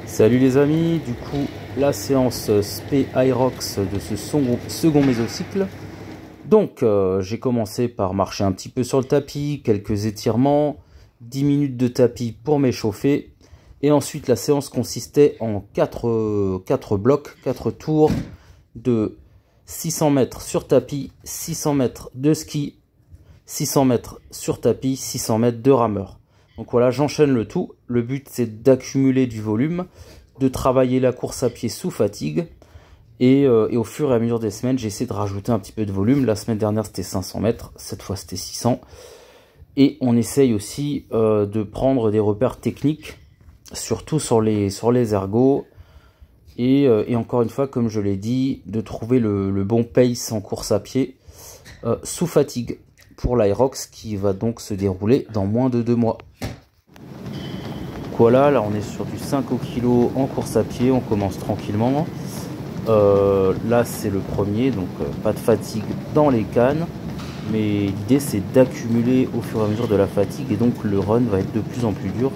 Salut les amis, du coup la séance SP Aerox de ce second mésocycle. Donc j'ai commencé par marcher un petit peu sur le tapis, quelques étirements, 10 minutes de tapis pour m'échauffer. Et ensuite la séance consistait en 4 blocs, 4 tours de 600 mètres sur tapis, 600 mètres de ski, 600 mètres sur tapis, 600 mètres de rameur. Donc voilà, j'enchaîne le tout. Le but, c'est d'accumuler du volume, de travailler la course à pied sous fatigue. Et au fur et à mesure des semaines, j'essaie de rajouter un petit peu de volume. La semaine dernière, c'était 500 mètres. Cette fois, c'était 600. Et on essaye aussi de prendre des repères techniques, surtout sur les ergos. Et encore une fois, comme je l'ai dit, de trouver le bon pace en course à pied sous fatigue pour l'Aerox qui va donc se dérouler dans moins de 2 mois. Voilà, là on est sur du 5 au kilo en course à pied, on commence tranquillement. Là c'est le premier, donc pas de fatigue dans les cannes, mais l'idée c'est d'accumuler au fur et à mesure de la fatigue, et donc le run va être de plus en plus dur,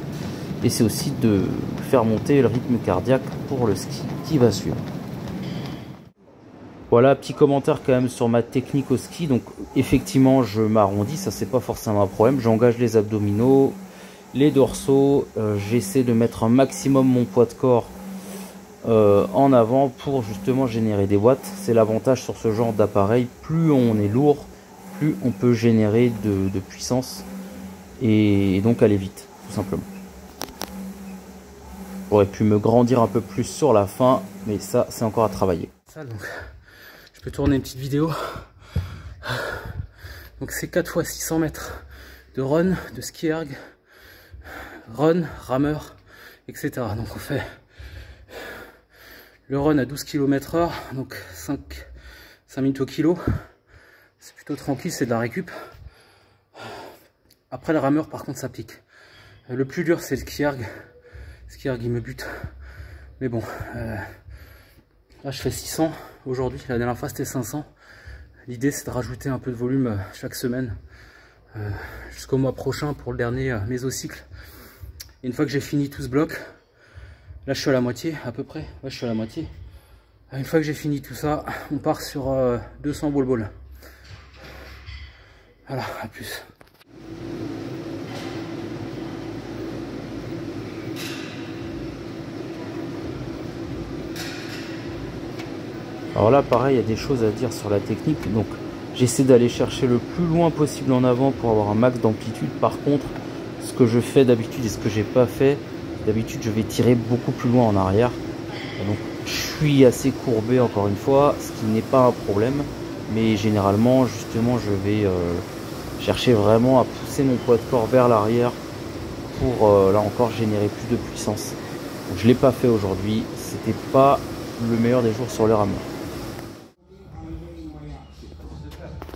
et c'est aussi de faire monter le rythme cardiaque pour le ski qui va suivre. Voilà, petit commentaire quand même sur ma technique au ski. Donc effectivement je m'arrondis, ça c'est pas forcément un problème, j'engage les abdominaux, les dorsaux, j'essaie de mettre un maximum mon poids de corps en avant pour justement générer des watts. C'est l'avantage sur ce genre d'appareil, plus on est lourd, plus on peut générer de puissance et donc aller vite, tout simplement. J'aurais pu me grandir un peu plus sur la fin, mais ça c'est encore à travailler. Ça, donc, je peux tourner une petite vidéo. Donc c'est 4 fois 600 mètres de run, de ski erg, run, rameur, etc. Donc on fait le run à 12 km/h, donc 5 minutes au kilo. C'est plutôt tranquille, c'est de la récup. Après le rameur par contre ça pique. Le plus dur c'est le ski erg. Le ski erg il me bute. Mais bon, là je fais 600 aujourd'hui, la dernière fois c'était 500. L'idée c'est de rajouter un peu de volume chaque semaine jusqu'au mois prochain pour le dernier mésocycle. Et une fois que j'ai fini tout ce bloc, là je suis à la moitié à peu près, ouais, je suis à la moitié. Une fois que j'ai fini tout ça, on part sur 200 wall ball. Voilà, à plus. Alors là pareil, il y a des choses à dire sur la technique, donc j'essaie d'aller chercher le plus loin possible en avant pour avoir un max d'amplitude. Par contre, ce que je fais d'habitude et ce que j'ai pas fait, d'habitude je vais tirer beaucoup plus loin en arrière. Donc je suis assez courbé encore une fois, ce qui n'est pas un problème, mais généralement justement je vais chercher vraiment à pousser mon poids de corps vers l'arrière pour là encore générer plus de puissance. Donc, je l'ai pas fait aujourd'hui, c'était pas le meilleur des jours sur le rameur.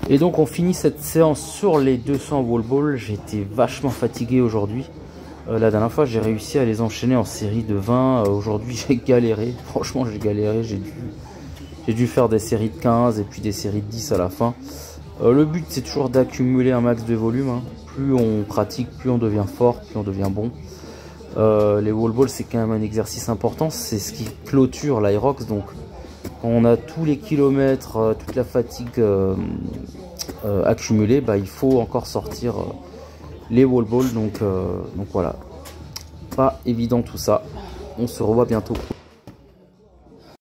Et donc on finit cette séance sur les 200 wall ball. J'étais vachement fatigué aujourd'hui. La dernière fois j'ai réussi à les enchaîner en série de 20. Aujourd'hui j'ai galéré. Franchement j'ai galéré. J'ai dû faire des séries de 15 et puis des séries de 10 à la fin. Le but c'est toujours d'accumuler un max de volume. Hein. Plus on pratique, plus on devient fort, plus on devient bon. Les wall ball c'est quand même un exercice important. C'est ce qui clôture l'Aerox. Donc quand on a tous les kilomètres, toute la fatigue accumulée, bah, il faut encore sortir les wall balls. Donc voilà, pas évident tout ça. On se revoit bientôt.